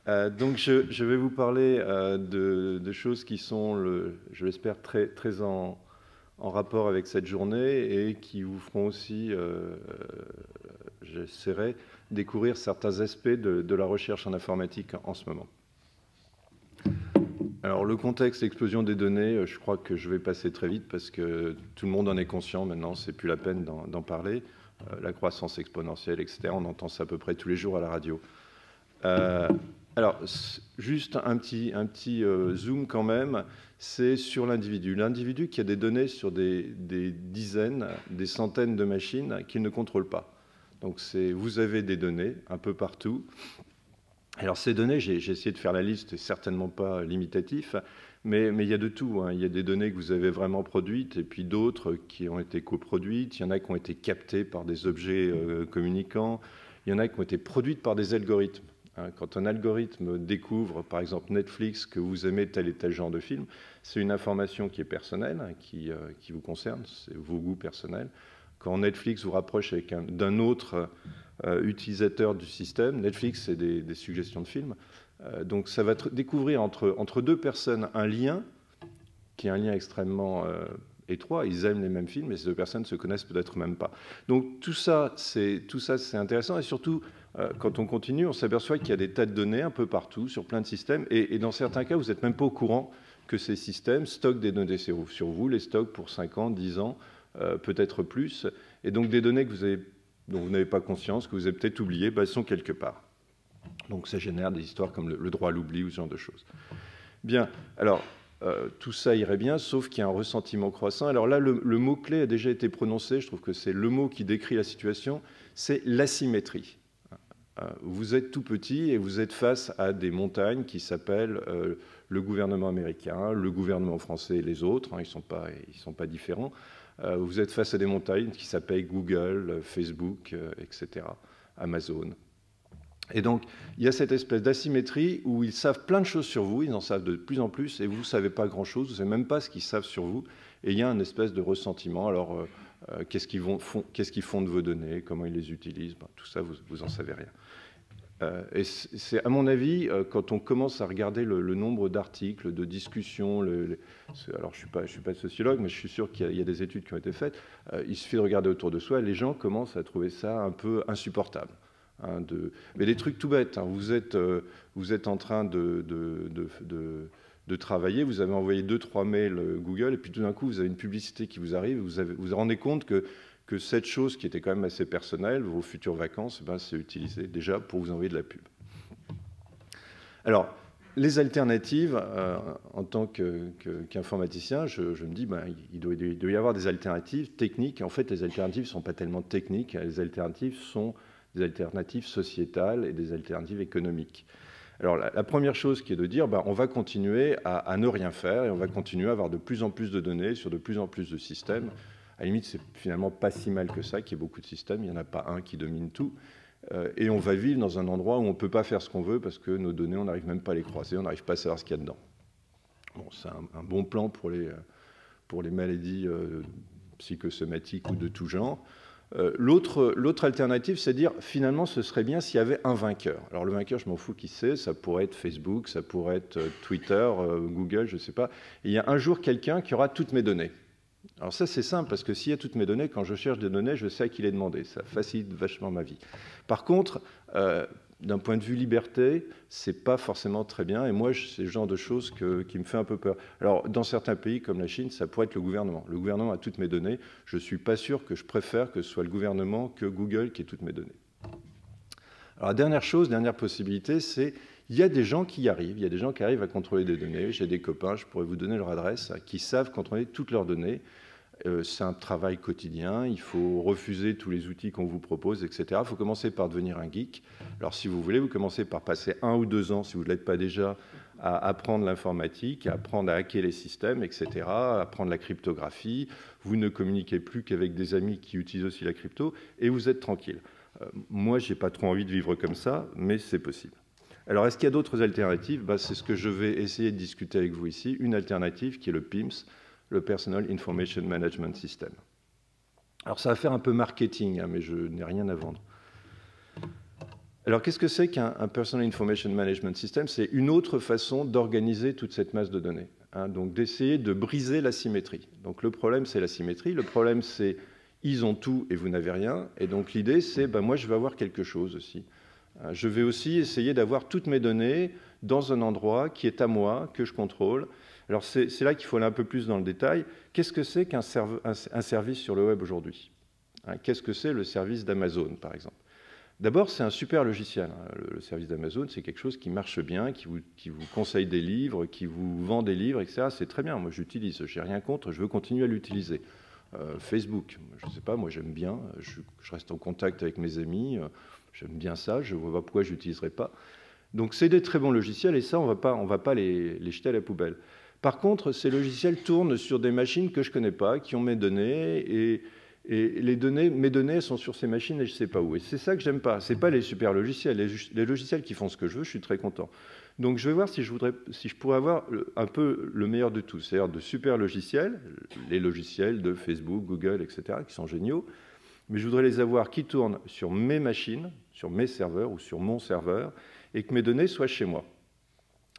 Donc je vais vous parler de choses qui sont, je l'espère, très en rapport avec cette journée et qui vous feront aussi, j'essaierai, découvrir certains aspects de la recherche en informatique en ce moment. Alors le contexte, l'explosion des données, je crois que je vais passer très vite parce que tout le monde en est conscient maintenant, c'est plus la peine d'en parler. La croissance exponentielle, etc., on entend ça à peu près tous les jours à la radio. Alors, juste un petit zoom quand même, c'est sur l'individu. L'individu qui a des données sur des dizaines, des centaines de machines qu'il ne contrôle pas. Donc, vous avez des données un peu partout. Alors, ces données, j'ai essayé de faire la liste, c'est certainement pas limitatif, mais il y a de tout, hein. Il y a des données que vous avez vraiment produites et puis d'autres qui ont été coproduites. Il y en a qui ont été captées par des objets communicants. Il y en a qui ont été produites par des algorithmes. Quand un algorithme découvre, par exemple Netflix, que vous aimez tel et tel genre de film, c'est une information qui est personnelle, qui vous concerne, c'est vos goûts personnels. Quand Netflix vous rapproche d'un autre utilisateur du système, Netflix, c'est des suggestions de films, donc ça va découvrir entre deux personnes un lien, qui est un lien extrêmement étroit. Ils aiment les mêmes films, mais ces deux personnes ne se connaissent peut-être même pas. Donc tout ça, c'est intéressant, et surtout, quand on continue, on s'aperçoit qu'il y a des tas de données un peu partout, sur plein de systèmes, et dans certains cas, vous n'êtes même pas au courant que ces systèmes stockent des données sur vous, les stockent pour 5 ans, 10 ans, peut-être plus, et donc des données dont vous n'avez pas conscience, que vous avez peut-être oubliées, elles sont quelque part. Donc ça génère des histoires comme le droit à l'oubli ou ce genre de choses. Bien, alors, tout ça irait bien, sauf qu'il y a un ressentiment croissant. Alors là, le mot-clé a déjà été prononcé, je trouve que c'est le mot qui décrit la situation, c'est l'asymétrie. Vous êtes tout petit et vous êtes face à des montagnes qui s'appellent le gouvernement américain, le gouvernement français et les autres, hein, ils sont pas différents. Vous êtes face à des montagnes qui s'appellent Google, Facebook, etc., Amazon. Et donc, il y a cette espèce d'asymétrie où ils savent plein de choses sur vous, ils en savent de plus en plus, et vous ne savez pas grand-chose, vous ne savez même pas ce qu'ils savent sur vous, et il y a une espèce de ressentiment. Alors, qu'est-ce qu'ils font de vos données, comment ils les utilisent, tout ça, vous n'en savez rien. Et c'est, à mon avis, quand on commence à regarder le nombre d'articles, de discussions, alors je ne suis pas sociologue, mais je suis sûr qu'il y a des études qui ont été faites, il suffit de regarder autour de soi, et les gens commencent à trouver ça un peu insupportable. Mais des trucs tout bêtes, hein. Vous êtes en train de travailler, vous avez envoyé 2-3 mails Google, et puis tout d'un coup, vous avez une publicité qui vous arrive, vous vous rendez compte que cette chose qui était quand même assez personnelle, vos futures vacances, c'est utilisé déjà pour vous envoyer de la pub. Alors, les alternatives, en tant qu'informaticien, je me dis, il doit y avoir des alternatives techniques. En fait, les alternatives ne sont pas tellement techniques, les alternatives sont des alternatives sociétales et des alternatives économiques. Alors la première chose qui est de dire, on va continuer à ne rien faire et on va continuer à avoir de plus en plus de données sur de plus en plus de systèmes. À la limite, c'est finalement pas si mal que ça, qu'il y ait beaucoup de systèmes, il n'y en a pas un qui domine tout. Et on va vivre dans un endroit où on ne peut pas faire ce qu'on veut parce que nos données, on n'arrive même pas à les croiser, on n'arrive pas à savoir ce qu'il y a dedans. Bon, c'est un bon plan pour les maladies psychosomatiques ou de tout genre. L'autre alternative, c'est de dire, finalement, ce serait bien s'il y avait un vainqueur. Alors le vainqueur, je m'en fous qui c'est, ça pourrait être Facebook, ça pourrait être Twitter, Google, je ne sais pas. Et il y a un jour quelqu'un qui aura toutes mes données. Alors ça, c'est simple, parce que s'il y a toutes mes données, quand je cherche des données, je sais à qui les demander. Ça facilite vachement ma vie. Par contre, d'un point de vue liberté, c'est pas forcément très bien. Et moi, c'est le genre de choses qui me fait un peu peur. Alors, dans certains pays comme la Chine, ça pourrait être le gouvernement. Le gouvernement a toutes mes données. Je ne suis pas sûr que je préfère que ce soit le gouvernement que Google qui ait toutes mes données. Alors, dernière possibilité, c'est il y a des gens qui y arrivent. Il y a des gens qui arrivent à contrôler des données. J'ai des copains, je pourrais vous donner leur adresse, qui savent contrôler toutes leurs données. C'est un travail quotidien, il faut refuser tous les outils qu'on vous propose, etc. Il faut commencer par devenir un geek. Alors si vous voulez, vous commencez par passer 1 ou 2 ans, si vous ne l'êtes pas déjà, à apprendre l'informatique, à apprendre à hacker les systèmes, etc., à apprendre la cryptographie. Vous ne communiquez plus qu'avec des amis qui utilisent aussi la crypto, et vous êtes tranquille. Moi, je n'ai pas trop envie de vivre comme ça, mais c'est possible. Alors, est-ce qu'il y a d'autres alternatives? C'est ce que je vais essayer de discuter avec vous ici. Une alternative qui est le PIMS, le Personal Information Management System. Alors ça va faire un peu marketing, hein, mais je n'ai rien à vendre. Alors, qu'est-ce que c'est qu'un Personal Information Management System? C'est une autre façon d'organiser toute cette masse de données. Hein, donc, d'essayer de briser l'asymétrie. Donc, le problème, c'est l'asymétrie. Le problème, c'est ils ont tout et vous n'avez rien. Et donc, l'idée, c'est moi, je veux avoir quelque chose aussi. Je vais aussi essayer d'avoir toutes mes données dans un endroit qui est à moi, que je contrôle. Alors, c'est là qu'il faut aller un peu plus dans le détail. Qu'est-ce que c'est qu'un service sur le web aujourd'hui? Qu'est-ce que c'est le service d'Amazon, par exemple? D'abord, c'est un super logiciel. Le service d'Amazon, c'est quelque chose qui marche bien, qui vous conseille des livres, qui vous vend des livres, etc. C'est très bien. Moi, j'utilise. Je n'ai rien contre. Je veux continuer à l'utiliser. Facebook, je ne sais pas, moi, j'aime bien. Je reste en contact avec mes amis. J'aime bien ça. Je ne vois pas pourquoi je n'utiliserais pas. Donc, c'est des très bons logiciels. Et ça, on ne va pas les jeter à la poubelle. Par contre, ces logiciels tournent sur des machines que je ne connais pas, qui ont mes données, et mes données sont sur ces machines et je ne sais pas où. Et c'est ça que j'aime pas. Ce n'est pas les super logiciels. Les logiciels qui font ce que je veux, je suis très content. Donc je vais voir si je pourrais avoir un peu le meilleur de tout. C'est-à-dire de super logiciels, les logiciels de Facebook, Google, etc., qui sont géniaux. Mais je voudrais les avoir qui tournent sur mes machines, sur mes serveurs ou sur mon serveur, et que mes données soient chez moi.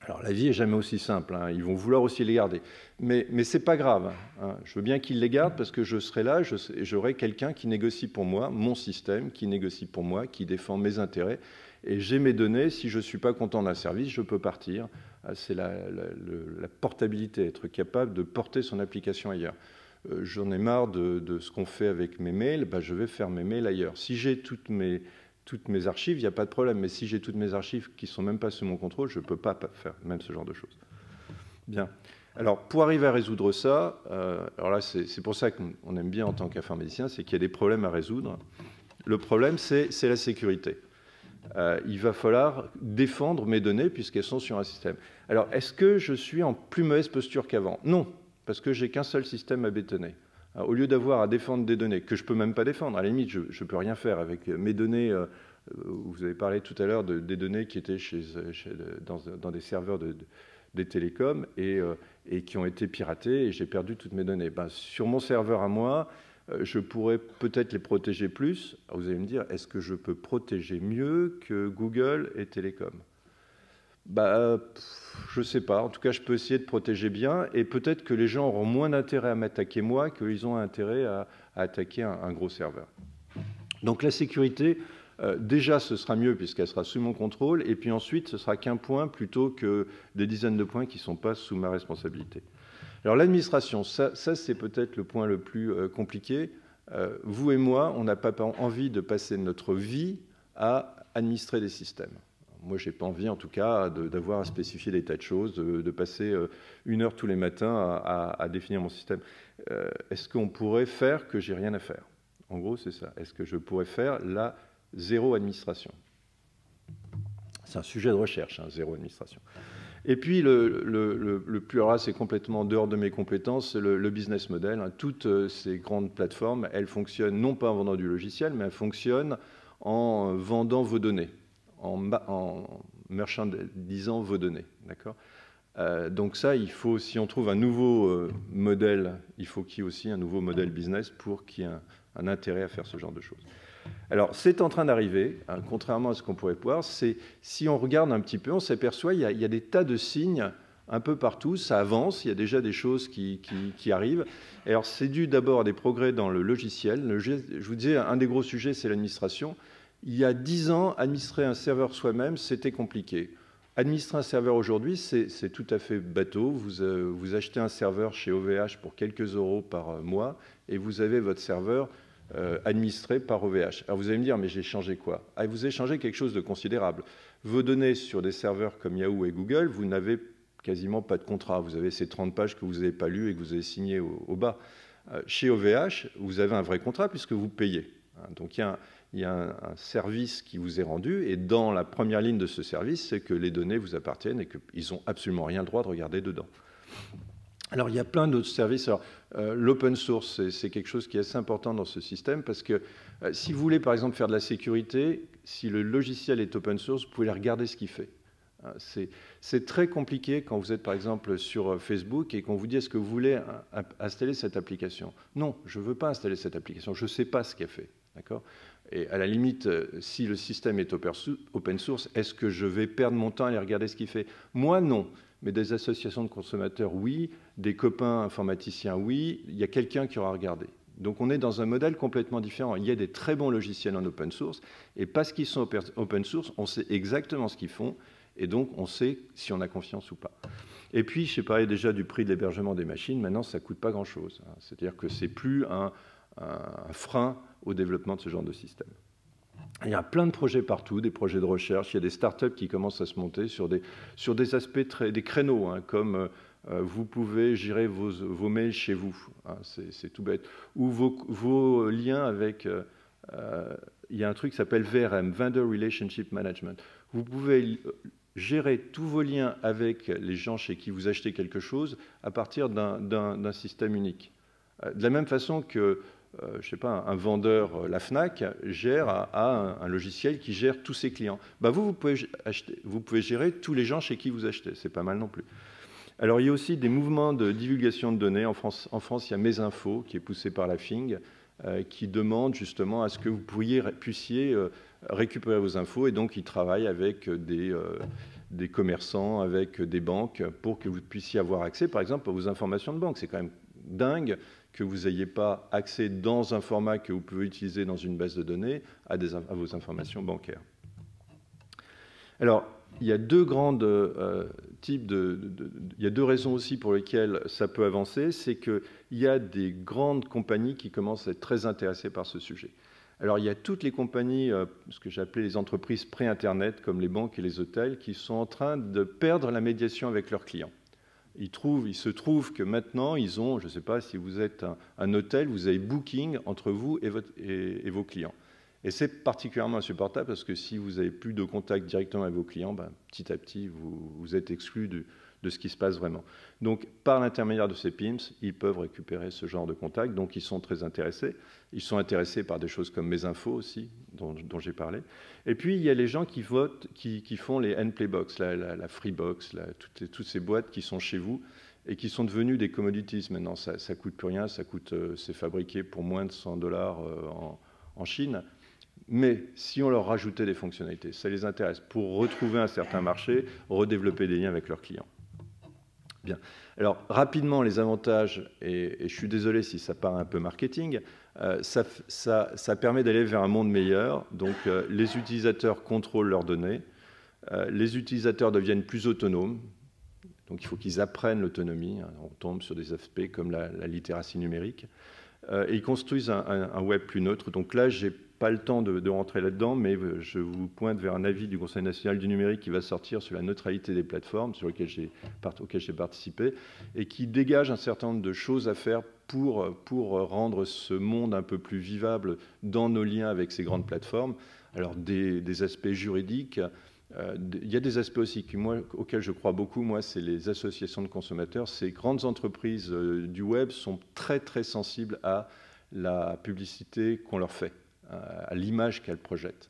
Alors, la vie n'est jamais aussi simple, hein. Ils vont vouloir aussi les garder. Mais ce n'est pas grave, hein. Je veux bien qu'ils les gardent parce que je serai là, j'aurai quelqu'un qui négocie pour moi, mon système, qui négocie pour moi, qui défend mes intérêts. Et j'ai mes données, si je ne suis pas content d'un service, je peux partir. C'est la portabilité, être capable de porter son application ailleurs. J'en ai marre de ce qu'on fait avec mes mails, je vais faire mes mails ailleurs. Si j'ai toutes mes archives, il n'y a pas de problème. Mais si j'ai toutes mes archives qui ne sont même pas sous mon contrôle, je ne peux pas faire même ce genre de choses. Bien. Alors, pour arriver à résoudre ça, alors là, c'est pour ça qu'on aime bien en tant qu'informaticien, c'est qu'il y a des problèmes à résoudre. Le problème, c'est la sécurité. Il va falloir défendre mes données puisqu'elles sont sur un système. Alors, est-ce que je suis en plus mauvaise posture qu'avant? Non, parce que j'ai qu'un seul système à bétonner. Au lieu d'avoir à défendre des données que je ne peux même pas défendre, à la limite, je ne peux rien faire avec mes données. Vous avez parlé tout à l'heure des données qui étaient dans des serveurs des télécoms et qui ont été piratées et j'ai perdu toutes mes données. Sur mon serveur à moi, je pourrais peut-être les protéger plus. Alors vous allez me dire, est-ce que je peux protéger mieux que Google et Télécom? Je ne sais pas. En tout cas, je peux essayer de protéger bien. Et peut-être que les gens auront moins d'intérêt à m'attaquer moi qu'ils ont intérêt à attaquer un gros serveur. Donc la sécurité, déjà, ce sera mieux puisqu'elle sera sous mon contrôle. Et puis ensuite, ce sera qu'un point plutôt que des dizaines de points qui ne sont pas sous ma responsabilité. Alors l'administration, ça c'est peut-être le point le plus compliqué. Vous et moi, on n'a pas envie de passer notre vie à administrer des systèmes. Moi, je n'ai pas envie, en tout cas, d'avoir à spécifier des tas de choses, de passer 1 heure tous les matins à définir mon système. Est-ce qu'on pourrait faire que j'ai rien à faire? En gros, c'est ça. Est-ce que je pourrais faire la zéro administration? C'est un sujet de recherche, hein, zéro administration. Et puis, le plus, alors là, c'est complètement en dehors de mes compétences, le business model. Hein. Toutes ces grandes plateformes, elles fonctionnent non pas en vendant du logiciel, mais elles fonctionnent en vendant vos données, en marchandisant vos données. D'accord ? Donc ça, il faut, si on trouve un nouveau modèle, il faut qu'il y ait aussi un nouveau modèle business pour qu'il y ait un intérêt à faire ce genre de choses. Alors, c'est en train d'arriver, hein, contrairement à ce qu'on pourrait voir. Si on regarde un petit peu, on s'aperçoit qu'il y a des tas de signes un peu partout. Ça avance, il y a déjà des choses qui arrivent. Et alors, c'est dû d'abord à des progrès dans le logiciel. Je vous disais, un des gros sujets, c'est l'administration. Il y a 10 ans, administrer un serveur soi-même, c'était compliqué. Administrer un serveur aujourd'hui, c'est tout à fait bateau. Vous achetez un serveur chez OVH pour quelques euros par mois et vous avez votre serveur administré par OVH. Alors vous allez me dire, mais j'ai changé quoi? Vous avez changé quelque chose de considérable. Vos données sur des serveurs comme Yahoo et Google, vous n'avez quasiment pas de contrat. Vous avez ces 30 pages que vous n'avez pas lues et que vous avez signées au bas. Chez OVH, vous avez un vrai contrat puisque vous payez. Donc il y a un service qui vous est rendu et dans la première ligne de ce service, c'est que les données vous appartiennent et qu'ils n'ont absolument rien le droit de regarder dedans. Alors, il y a plein d'autres services. L'open source, c'est quelque chose qui est assez important dans ce système parce que si vous voulez, par exemple, faire de la sécurité, si le logiciel est open source, vous pouvez regarder ce qu'il fait. C'est très compliqué quand vous êtes, par exemple, sur Facebook et qu'on vous dit « est-ce que vous voulez installer cette application ?» Non, je ne veux pas installer cette application, je ne sais pas ce qu'elle fait. Et à la limite, si le système est open source, est-ce que je vais perdre mon temps à aller regarder ce qu'il fait? Moi, non. Mais des associations de consommateurs, oui. Des copains informaticiens, oui. Il y a quelqu'un qui aura regardé. Donc on est dans un modèle complètement différent. Il y a des très bons logiciels en open source, et parce qu'ils sont open source, on sait exactement ce qu'ils font, et donc on sait si on a confiance ou pas. Et puis, je parlais déjà du prix de l'hébergement des machines, maintenant ça ne coûte pas grand-chose. C'est-à-dire que ce n'est plus un frein au développement de ce genre de système. Il y a plein de projets partout, des projets de recherche, il y a des startups qui commencent à se monter sur des aspects, des créneaux, comme vous pouvez gérer vos mails chez vous, c'est tout bête, ou vos liens avec, il y a un truc qui s'appelle VRM, Vendor Relationship Management. Vous pouvez gérer tous vos liens avec les gens chez qui vous achetez quelque chose à partir d'un système unique. De la même façon que je ne sais pas, un vendeur, la FNAC, gère un logiciel qui gère tous ses clients. Vous pouvez gérer tous les gens chez qui vous achetez. C'est pas mal non plus. Alors, il y a aussi des mouvements de divulgation de données. En France, il y a Mesinfo, qui est poussé par la FING, qui demande justement à ce que vous puissiez récupérer vos infos. Et donc, ils travaillent avec des commerçants, avec des banques, pour que vous puissiez avoir accès, par exemple, à vos informations de banque. C'est quand même dingue que vous n'ayez pas accès dans un format que vous pouvez utiliser dans une base de données à vos informations bancaires. Alors, il y a deux grandes types il y a deux raisons aussi pour lesquelles ça peut avancer. C'est qu'il y a des grandes compagnies qui commencent à être très intéressées par ce sujet. Alors, il y a toutes les compagnies, ce que j'ai appelé les entreprises pré-Internet, comme les banques et les hôtels, qui sont en train de perdre la médiation avec leurs clients. Il se trouve que maintenant, ils ont, je ne sais pas, si vous êtes un hôtel, vous avez Booking entre vous et vos clients. Et c'est particulièrement insupportable parce que si vous n'avez plus de contact directement avec vos clients, petit à petit, vous êtes exclu de ce qui se passe vraiment. Donc, par l'intermédiaire de ces PIMS, ils peuvent récupérer ce genre de contact. Donc, ils sont très intéressés. Ils sont intéressés par des choses comme Mesinfo aussi, dont j'ai parlé. Et puis, il y a les gens qui votent, qui font les N-Playbox, la Freebox, toutes ces boîtes qui sont chez vous et qui sont devenues des commodities. Maintenant, ça ne coûte plus rien. C'est fabriqué pour moins de $100 en Chine. Mais si on leur rajoutait des fonctionnalités, ça les intéresse pour retrouver un certain marché, redévelopper des liens avec leurs clients. Bien. Alors, rapidement, les avantages, et je suis désolé si ça paraît un peu marketing, ça permet d'aller vers un monde meilleur. Donc, les utilisateurs contrôlent leurs données, les utilisateurs deviennent plus autonomes, donc il faut qu'ils apprennent l'autonomie. On tombe sur des aspects comme la littératie numérique, et ils construisent un web plus neutre. Donc là, je n'ai pas le temps de rentrer là-dedans, mais je vous pointe vers un avis du Conseil national du numérique qui va sortir sur la neutralité des plateformes, auquel j'ai participé, et qui dégage un certain nombre de choses à faire pour rendre ce monde un peu plus vivable dans nos liens avec ces grandes plateformes. Alors, des aspects juridiques. Il y a des aspects aussi auxquels je crois beaucoup, moi, c'est les associations de consommateurs. Ces grandes entreprises du web sont très, très sensibles à la publicité qu'on leur fait, à l'image qu'elles projettent.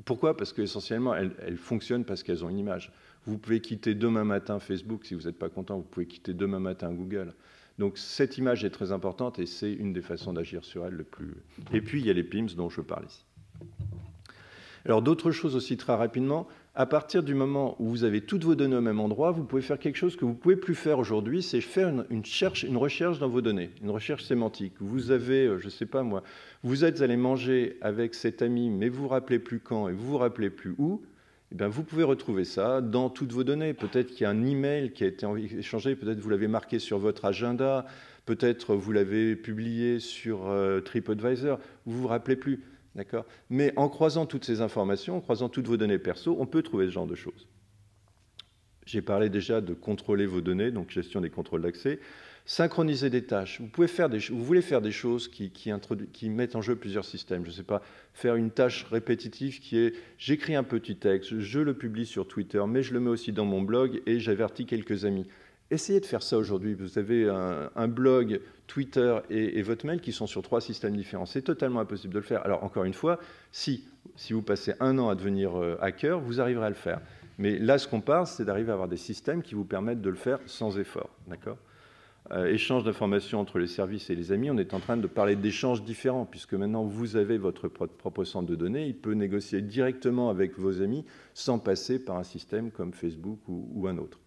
Pourquoi? Parce qu'essentiellement, elles fonctionnent parce qu'elles ont une image. Vous pouvez quitter demain matin Facebook, si vous n'êtes pas content, vous pouvez quitter demain matin Google. Donc cette image est très importante et c'est une des façons d'agir sur elle le plus... Et puis il y a les PIMS dont je parle ici. Alors d'autres choses aussi très rapidement, à partir du moment où vous avez toutes vos données au même endroit, vous pouvez faire quelque chose que vous ne pouvez plus faire aujourd'hui, c'est faire une recherche dans vos données, une recherche sémantique. Vous avez, je ne sais pas moi, vous êtes allé manger avec cet ami, mais vous ne vous rappelez plus quand et vous ne vous rappelez plus où, eh bien, vous pouvez retrouver ça dans toutes vos données. Peut-être qu'il y a un email qui a été échangé, peut-être vous l'avez marqué sur votre agenda, peut-être vous l'avez publié sur TripAdvisor, vous ne vous rappelez plus. D'accord. Mais en croisant toutes ces informations, en croisant toutes vos données perso, on peut trouver ce genre de choses. J'ai parlé déjà de contrôler vos données, donc gestion des contrôles d'accès. Synchroniser des tâches. Vous voulez faire des choses qui mettent en jeu plusieurs systèmes. Je ne sais pas, faire une tâche répétitive qui est j'écris un petit texte, je le publie sur Twitter, mais je le mets aussi dans mon blog et j'avertis quelques amis. Essayez de faire ça aujourd'hui. Vous avez un blog, Twitter et votre mail qui sont sur 3 systèmes différents. C'est totalement impossible de le faire. Alors, encore une fois, si vous passez 1 an à devenir hacker, vous arriverez à le faire. Mais là, ce qu'on parle, c'est d'arriver à avoir des systèmes qui vous permettent de le faire sans effort. D'accord ? échange d'informations entre les services et les amis, on est en train de parler d'échanges différents, puisque maintenant vous avez votre propre centre de données, il peut négocier directement avec vos amis sans passer par un système comme Facebook ou un autre.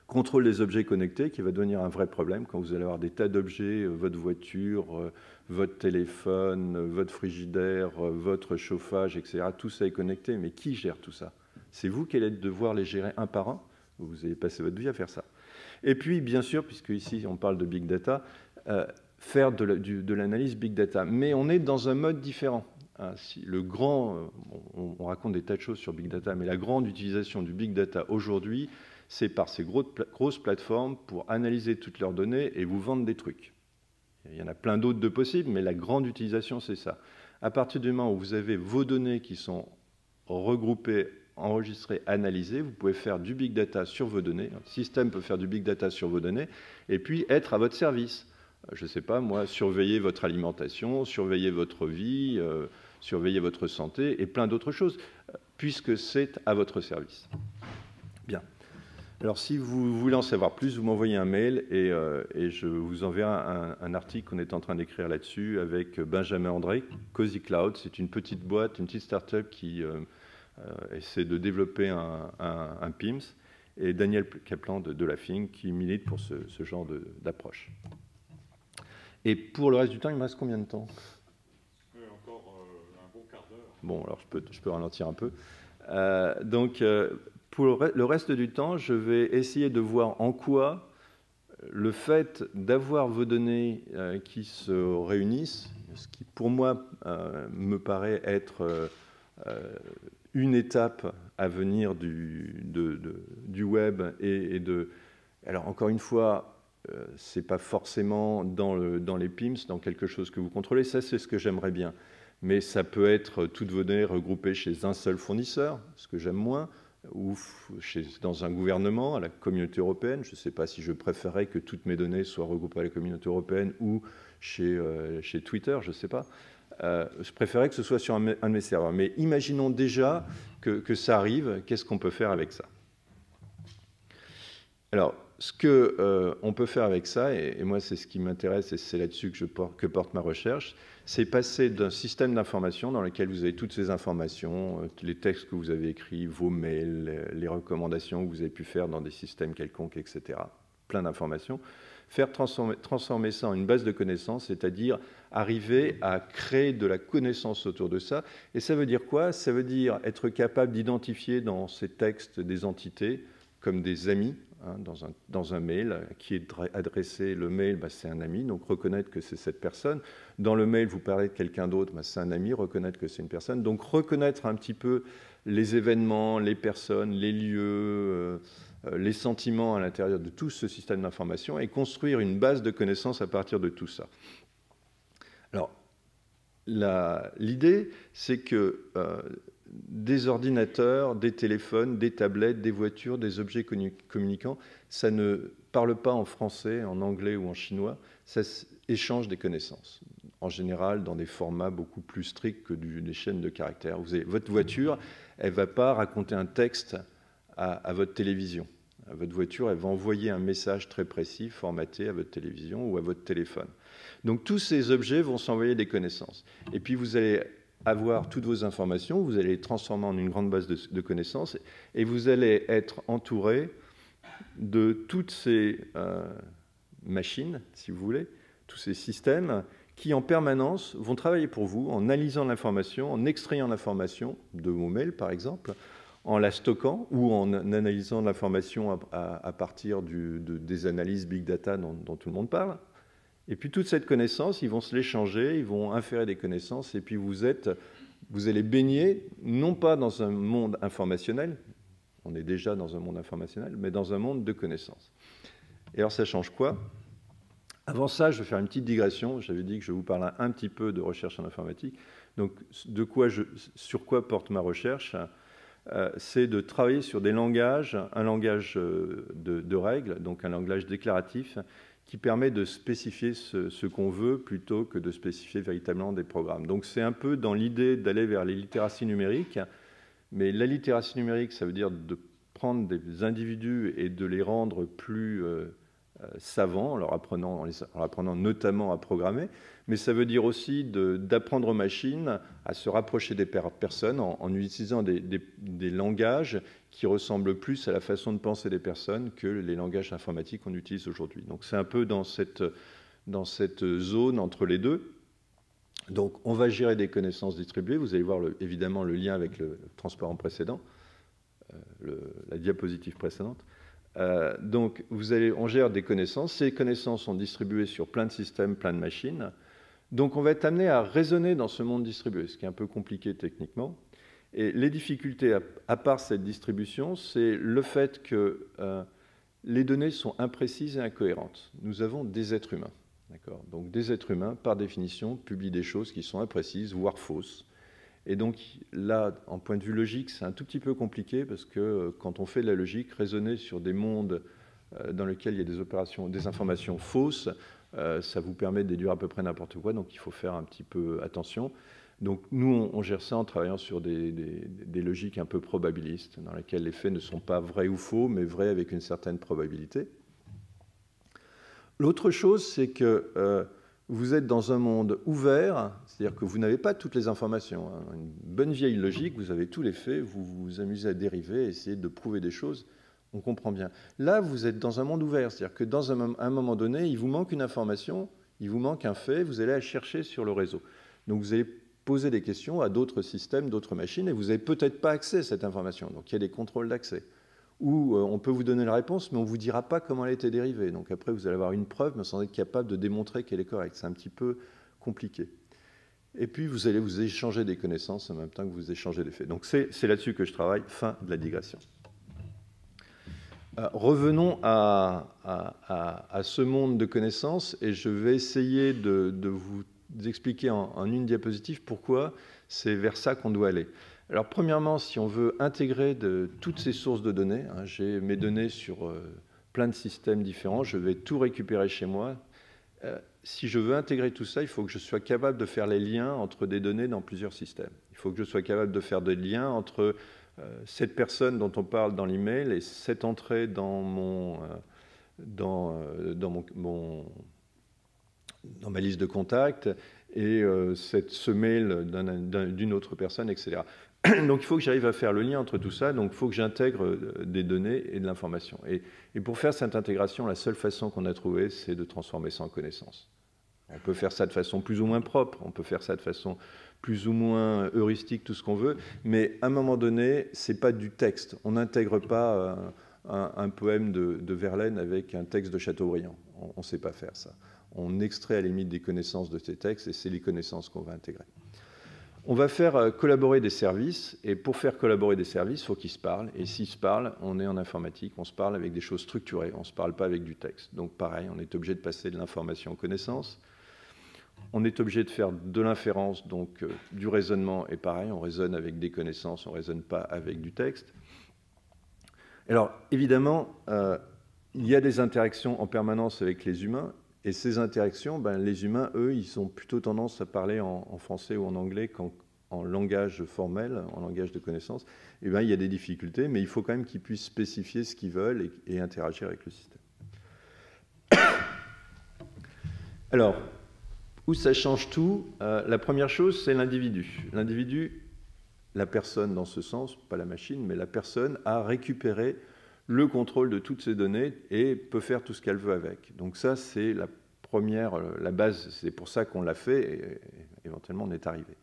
Contrôle des objets connectés qui va devenir un vrai problème quand vous allez avoir des tas d'objets, votre voiture, votre téléphone, votre frigidaire, votre chauffage, etc. Tout ça est connecté, mais qui gère tout ça? C'est vous qui allez devoir les gérer un par un. Vous allez passer votre vie à faire ça. Et puis, bien sûr, puisque ici on parle de big data, faire de l'analyse big data. Mais on est dans un mode différent. On raconte des tas de choses sur big data, mais la grande utilisation du big data aujourd'hui, c'est par ces grosses plateformes pour analyser toutes leurs données et vous vendre des trucs. Il y en a plein d'autres de possibles, mais la grande utilisation, c'est ça. À partir du moment où vous avez vos données qui sont regroupées, enregistrées, analysées, vous pouvez faire du big data sur vos données. Le système peut faire du big data sur vos données et puis être à votre service. Je ne sais pas, moi, surveiller votre alimentation, surveiller votre vie, surveiller votre santé et plein d'autres choses, puisque c'est à votre service. Bien. Alors, si vous voulez en savoir plus, vous m'envoyez un mail et je vous enverrai un article qu'on est en train d'écrire là-dessus avec Benjamin André, Cozy Cloud. C'est une petite boîte, une petite start-up qui essaie de développer un PIMS, et Daniel Kaplan de Laughing qui milite pour ce genre d'approche. Et pour le reste du temps, il me reste combien de temps? Encore un bon quart d'heure. Bon, alors je peux ralentir un peu. Pour le reste du temps, je vais essayer de voir en quoi le fait d'avoir vos données qui se réunissent, ce qui pour moi me paraît être une étape à venir du web Alors encore une fois, ce n'est pas forcément dans les PIMS, dans quelque chose que vous contrôlez. Ça, c'est ce que j'aimerais bien. Mais ça peut être toutes vos données regroupées chez un seul fournisseur, ce que j'aime moins, ou dans un gouvernement, à la communauté européenne. Je ne sais pas si je préférerais que toutes mes données soient regroupées à la communauté européenne ou chez Twitter, je ne sais pas. Je préférerais que ce soit sur un de mes serveurs. Mais imaginons déjà que ça arrive. Qu'est-ce qu'on peut faire avec ça? Alors, ce qu'on peut faire avec ça, et moi c'est ce qui m'intéresse et c'est là-dessus que porte ma recherche, c'est passer d'un système d'information dans lequel vous avez toutes ces informations, les textes que vous avez écrits, vos mails, les recommandations que vous avez pu faire dans des systèmes quelconques, etc. Plein d'informations. Faire transformer ça en une base de connaissances, c'est-à-dire arriver à créer de la connaissance autour de ça. Et ça veut dire quoi? Ça veut dire être capable d'identifier dans ces textes des entités comme des amis, dans un mail qui est adressé, le mail, c'est un ami, donc reconnaître que c'est cette personne. Dans le mail, vous parlez de quelqu'un d'autre, c'est un ami, reconnaître que c'est une personne. Donc reconnaître un petit peu les événements, les personnes, les lieux, les sentiments à l'intérieur de tout ce système d'information et construire une base de connaissances à partir de tout ça. Alors, l'idée, c'est que des ordinateurs, des téléphones, des tablettes, des voitures, des objets communicants, ça ne parle pas en français, en anglais ou en chinois, ça échange des connaissances. En général, dans des formats beaucoup plus stricts que des chaînes de caractères. Votre voiture, elle ne va pas raconter un texte à votre télévision. Votre voiture, elle va envoyer un message très précis, formaté à votre télévision ou à votre téléphone. Donc tous ces objets vont s'envoyer des connaissances. Et puis vous allez avoir toutes vos informations, vous allez les transformer en une grande base de connaissances et vous allez être entouré de toutes ces machines, si vous voulez, tous ces systèmes qui en permanence vont travailler pour vous en analysant l'information, en extrayant l'information de vos mails par exemple, en la stockant ou en analysant l'information à partir des analyses big data dont tout le monde parle. Et puis toute cette connaissance, ils vont se l'échanger, ils vont inférer des connaissances, et puis vous allez baigner, non pas dans un monde informationnel, on est déjà dans un monde informationnel, mais dans un monde de connaissances. Et alors ça change quoi? Avant ça, je vais faire une petite digression. J'avais dit que je vous parlerais un petit peu de recherche en informatique. Donc sur quoi porte ma recherche? C'est de travailler sur des langages, un langage de règles, donc un langage déclaratif, qui permet de spécifier ce qu'on veut plutôt que de spécifier véritablement des programmes. Donc c'est un peu dans l'idée d'aller vers les littératies numériques, mais la littératie numérique, ça veut dire de prendre des individus et de les rendre plus savants, en leur apprenant notamment à programmer, mais ça veut dire aussi d'apprendre aux machines à se rapprocher des personnes en utilisant des langages qui ressemblent plus à la façon de penser des personnes que les langages informatiques qu'on utilise aujourd'hui. Donc c'est un peu dans cette zone entre les deux. Donc on va gérer des connaissances distribuées. Vous allez voir évidemment le lien avec le transparent précédent, la diapositive précédente. Donc on gère des connaissances. Ces connaissances sont distribuées sur plein de systèmes, plein de machines. Donc on va être amené à raisonner dans ce monde distribué, ce qui est un peu compliqué techniquement. Et les difficultés, à part cette distribution, c'est le fait que les données sont imprécises et incohérentes. Nous avons des êtres humains. Donc des êtres humains, par définition, publient des choses qui sont imprécises, voire fausses. Et donc là, en point de vue logique, c'est un tout petit peu compliqué parce que quand on fait de la logique, raisonner sur des mondes dans lesquels il y a des informations fausses, ça vous permet de déduire à peu près n'importe quoi, donc il faut faire un petit peu attention. Donc nous, on gère ça en travaillant sur des logiques un peu probabilistes, dans lesquelles les faits ne sont pas vrais ou faux, mais vrais avec une certaine probabilité. L'autre chose, c'est que vous êtes dans un monde ouvert, c'est-à-dire que vous n'avez pas toutes les informations. Une bonne vieille logique, vous avez tous les faits, vous vous amusez à dériver, à essayer de prouver des choses, on comprend bien. Là, vous êtes dans un monde ouvert, c'est-à-dire que dans un moment donné, il vous manque une information, il vous manque un fait, vous allez la chercher sur le réseau. Donc vous allez poser des questions à d'autres systèmes, d'autres machines, et vous n'avez peut-être pas accès à cette information. Donc il y a des contrôles d'accès. Ou on peut vous donner la réponse, mais on ne vous dira pas comment elle a été dérivée. Donc après, vous allez avoir une preuve, mais sans être capable de démontrer qu'elle est correcte. C'est un petit peu compliqué. Et puis, vous allez vous échanger des connaissances en même temps que vous échangez des faits. Donc c'est là-dessus que je travaille. Fin de la digression. Revenons à ce monde de connaissances, et je vais essayer de vous expliquer en une diapositive pourquoi c'est vers ça qu'on doit aller. Alors, premièrement, si on veut intégrer toutes ces sources de données, j'ai mes données sur plein de systèmes différents, je vais tout récupérer chez moi. Si je veux intégrer tout ça, il faut que je sois capable de faire les liens entre des données dans plusieurs systèmes. Il faut que je sois capable de faire des liens entre cette personne dont on parle dans l'email et cette entrée dans ma liste de contacts et ce mail d'une autre personne, etc. Donc il faut que j'arrive à faire le lien entre tout ça, donc il faut que j'intègre des données et de l'information. Et pour faire cette intégration, la seule façon qu'on a trouvée, c'est de transformer ça en connaissances. On peut faire ça de façon plus ou moins propre, on peut faire ça de façon plus ou moins heuristique, tout ce qu'on veut, mais à un moment donné, ce n'est pas du texte. On n'intègre pas un poème de Verlaine avec un texte de Chateaubriand. On ne sait pas faire ça. On extrait à la limite des connaissances de ces textes et c'est les connaissances qu'on va intégrer. On va faire collaborer des services, et pour faire collaborer des services, il faut qu'ils se parlent. Et s'ils se parlent, on est en informatique, on se parle avec des choses structurées, on ne se parle pas avec du texte. Donc pareil, on est obligé de passer de l'information aux connaissances. On est obligé de faire de l'inférence, donc du raisonnement, et pareil, on raisonne avec des connaissances, on ne raisonne pas avec du texte. Alors, évidemment, il y a des interactions en permanence avec les humains, et ces interactions, les humains, eux, ils ont plutôt tendance à parler en français ou en anglais qu'en langage formel, en langage de connaissance. Il y a des difficultés, mais il faut quand même qu'ils puissent spécifier ce qu'ils veulent et interagir avec le système. Alors, où ça change tout, la première chose, c'est l'individu. L'individu, la personne dans ce sens, pas la machine, mais la personne a récupéré le contrôle de toutes ces données et peut faire tout ce qu'elle veut avec. Donc ça, c'est la première, la base, c'est pour ça qu'on l'a fait et éventuellement on est arrivé.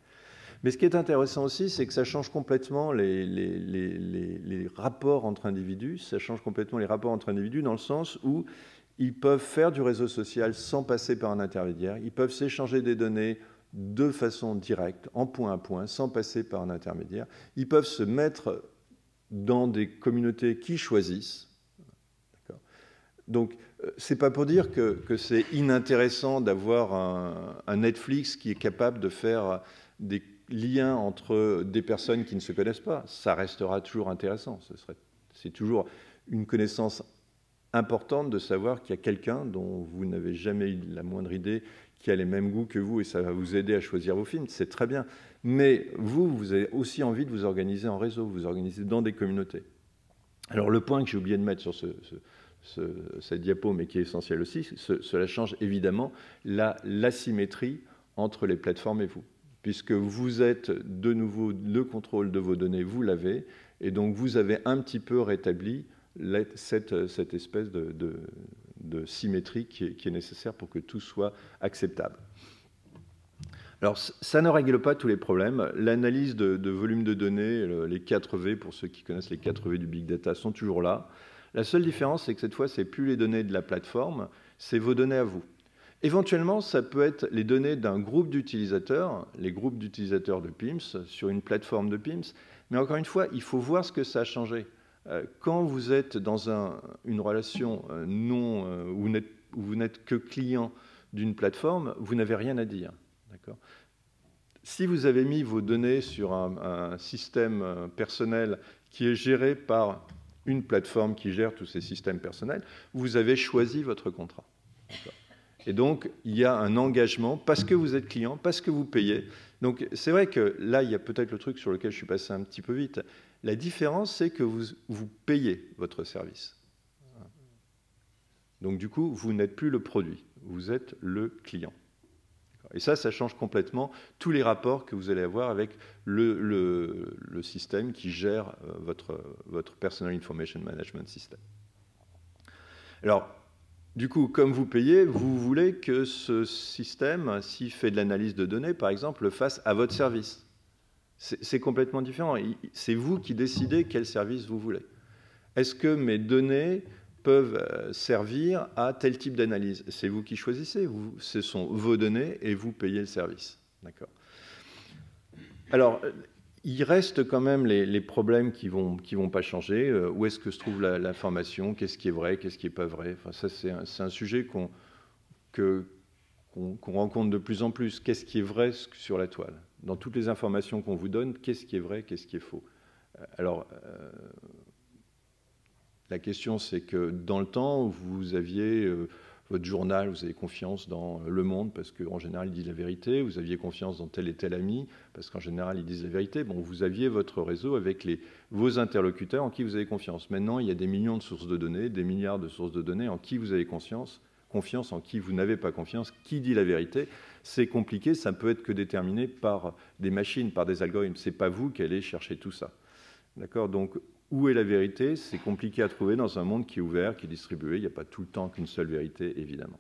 Mais ce qui est intéressant aussi, c'est que ça change complètement les rapports entre individus, ça change complètement les rapports entre individus dans le sens où ils peuvent faire du réseau social sans passer par un intermédiaire, ils peuvent s'échanger des données de façon directe, en point à point, sans passer par un intermédiaire, ils peuvent se mettre dans des communautés qui choisissent. Donc, ce n'est pas pour dire que c'est inintéressant d'avoir un Netflix qui est capable de faire des liens entre des personnes qui ne se connaissent pas. Ça restera toujours intéressant. C'est toujours une connaissance importante de savoir qu'il y a quelqu'un dont vous n'avez jamais eu la moindre idée qui a les mêmes goûts que vous et ça va vous aider à choisir vos films. C'est très bien. Mais vous avez aussi envie de vous organiser en réseau, vous organiser dans des communautés. Alors le point que j'ai oublié de mettre sur cette diapo, mais qui est essentielle aussi, cela change évidemment l'asymétrie entre les plateformes et vous. Puisque vous êtes de nouveau, le contrôle de vos données, vous l'avez, et donc vous avez un petit peu rétabli cette espèce de symétrie qui est nécessaire pour que tout soit acceptable. Alors, ça ne règle pas tous les problèmes. L'analyse de volume de données, les 4 V, pour ceux qui connaissent les 4 V du Big Data, sont toujours là. La seule différence, c'est que cette fois, ce n'est plus les données de la plateforme, c'est vos données à vous. Éventuellement, ça peut être les données d'un groupe d'utilisateurs, les groupes d'utilisateurs de PIMS, sur une plateforme de PIMS. Mais encore une fois, il faut voir ce que ça a changé. Quand vous êtes dans une relation où vous n'êtes que client d'une plateforme, vous n'avez rien à dire. Si vous avez mis vos données sur un système personnel qui est géré par une plateforme qui gère tous ces systèmes personnels, vous avez choisi votre contrat. Et donc, il y a un engagement parce que vous êtes client, parce que vous payez. Donc, c'est vrai que là, il y a peut-être le truc sur lequel je suis passé un petit peu vite. La différence, c'est que vous payez votre service. Donc, du coup, vous n'êtes plus le produit, vous êtes le client. Et ça change complètement tous les rapports que vous allez avoir avec le système qui gère votre Personal Information Management System. Alors, du coup, comme vous payez, vous voulez que ce système, s'il fait de l'analyse de données, par exemple, le fasse à votre service. C'est complètement différent. C'est vous qui décidez quel service vous voulez. Est-ce que mes données peuvent servir à tel type d'analyse? C'est vous qui choisissez. Ce sont vos données et vous payez le service. D'accord. Alors, il reste quand même les problèmes qui vont pas changer. Où est-ce que se trouve l'information? Qu'est-ce qui est vrai? Qu'est-ce qui n'est pas vrai? Enfin, ça, c'est un sujet qu'on rencontre de plus en plus. Qu'est-ce qui est vrai sur la toile? Dans toutes les informations qu'on vous donne, qu'est-ce qui est vrai? Qu'est-ce qui est faux? Alors, la question, c'est que dans le temps, vous aviez votre journal, vous avez confiance dans Le Monde, parce qu'en général, il dit la vérité. Vous aviez confiance dans tel et tel ami, parce qu'en général, ils disent la vérité. Bon, vous aviez votre réseau avec vos interlocuteurs en qui vous avez confiance. Maintenant, il y a des millions de sources de données, des milliards de sources de données en qui vous avez confiance, en qui vous n'avez pas confiance, qui dit la vérité. C'est compliqué, ça ne peut être que déterminé par des machines, par des algorithmes. Ce n'est pas vous qui allez chercher tout ça. D'accord? Donc, où est la vérité? C'est compliqué à trouver dans un monde qui est ouvert, qui est distribué. Il n'y a pas tout le temps qu'une seule vérité, évidemment.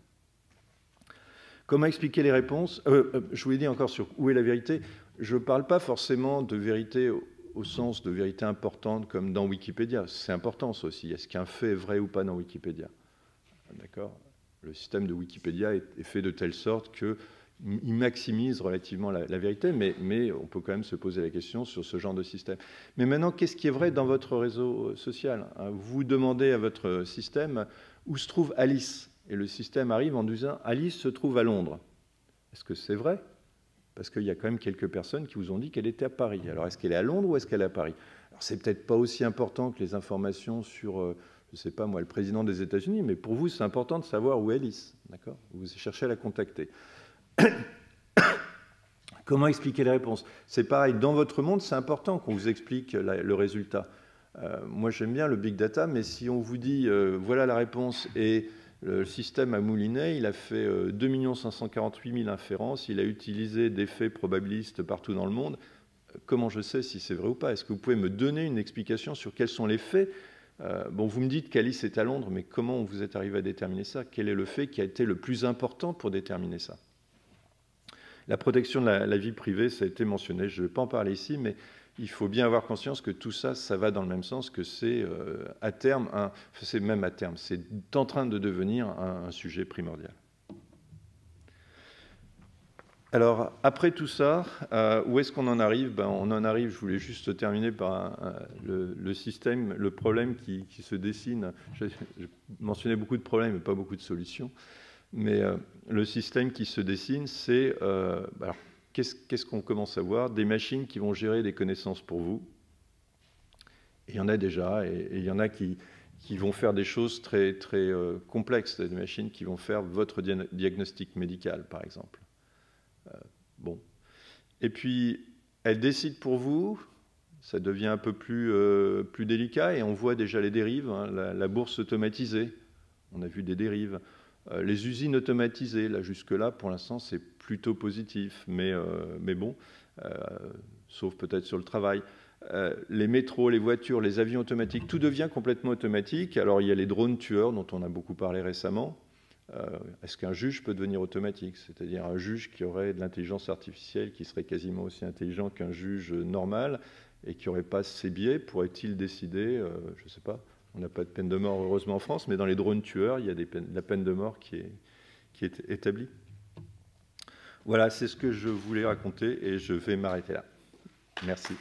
Comment expliquer les réponses? Je voulais dire encore sur où est la vérité. Je ne parle pas forcément de vérité au sens de vérité importante comme dans Wikipédia. C'est important, ça aussi. Est-ce qu'un fait est vrai ou pas dans Wikipédia? D'accord? Le système de Wikipédia est fait de telle sorte qu'il maximise relativement la vérité, mais on peut quand même se poser la question sur ce genre de système. Mais maintenant, qu'est-ce qui est vrai dans votre réseau social? Vous demandez à votre système où se trouve Alice, et le système arrive en disant « Alice se trouve à Londres ». Est-ce que c'est vrai? Parce qu'il y a quand même quelques personnes qui vous ont dit qu'elle était à Paris. Alors, est-ce qu'elle est à Londres ou est-ce qu'elle est à Paris? Alors, c'est peut-être pas aussi important que les informations sur... je ne sais pas moi, le président des États-Unis, mais pour vous, c'est important de savoir où est Alice. D'accord? Vous cherchez à la contacter. Comment expliquer les réponses? C'est pareil, dans votre monde, c'est important qu'on vous explique le résultat. Moi, j'aime bien le big data, mais si on vous dit voilà la réponse et le système a mouliné, il a fait 2 548 000 inférences, il a utilisé des faits probabilistes partout dans le monde, comment je sais si c'est vrai ou pas? Est-ce que vous pouvez me donner une explication sur quels sont les faits? Bon, vous me dites qu'Alice est à Londres, mais comment vous êtes arrivé à déterminer ça? Quel est le fait qui a été le plus important pour déterminer ça? La protection de la vie privée, ça a été mentionné. Je ne vais pas en parler ici, mais il faut bien avoir conscience que tout ça, ça va dans le même sens, que c'est à terme, c'est même à terme, c'est en train de devenir un sujet primordial. Alors, après tout ça, où est-ce qu'on en arrive? On en arrive, je voulais juste terminer par le système, le problème qui se dessine. Je mentionnais beaucoup de problèmes, mais pas beaucoup de solutions. Mais le système qui se dessine, c'est... qu'est-ce qu'on commence à voir? Des machines qui vont gérer des connaissances pour vous. Et il y en a déjà, et il y en a qui vont faire des choses très, très complexes, des machines qui vont faire votre diagnostic médical, par exemple. Bon. Et puis, elles décident pour vous, ça devient un peu plus délicat, et on voit déjà les dérives, hein, la bourse automatisée. On a vu des dérives. Les usines automatisées, là, jusque-là, pour l'instant, c'est plutôt positif, mais bon, sauf peut-être sur le travail. Les métros, les voitures, les avions automatiques, tout devient complètement automatique. Alors, il y a les drones tueurs dont on a beaucoup parlé récemment. Est-ce qu'un juge peut devenir automatique? C'est-à-dire un juge qui aurait de l'intelligence artificielle, qui serait quasiment aussi intelligent qu'un juge normal et qui n'aurait pas ces biais, pourrait-il décider, je ne sais pas, on n'a pas de peine de mort heureusement en France, mais dans les drones tueurs, il y a la peine de mort qui est établie. Voilà, c'est ce que je voulais raconter et je vais m'arrêter là. Merci.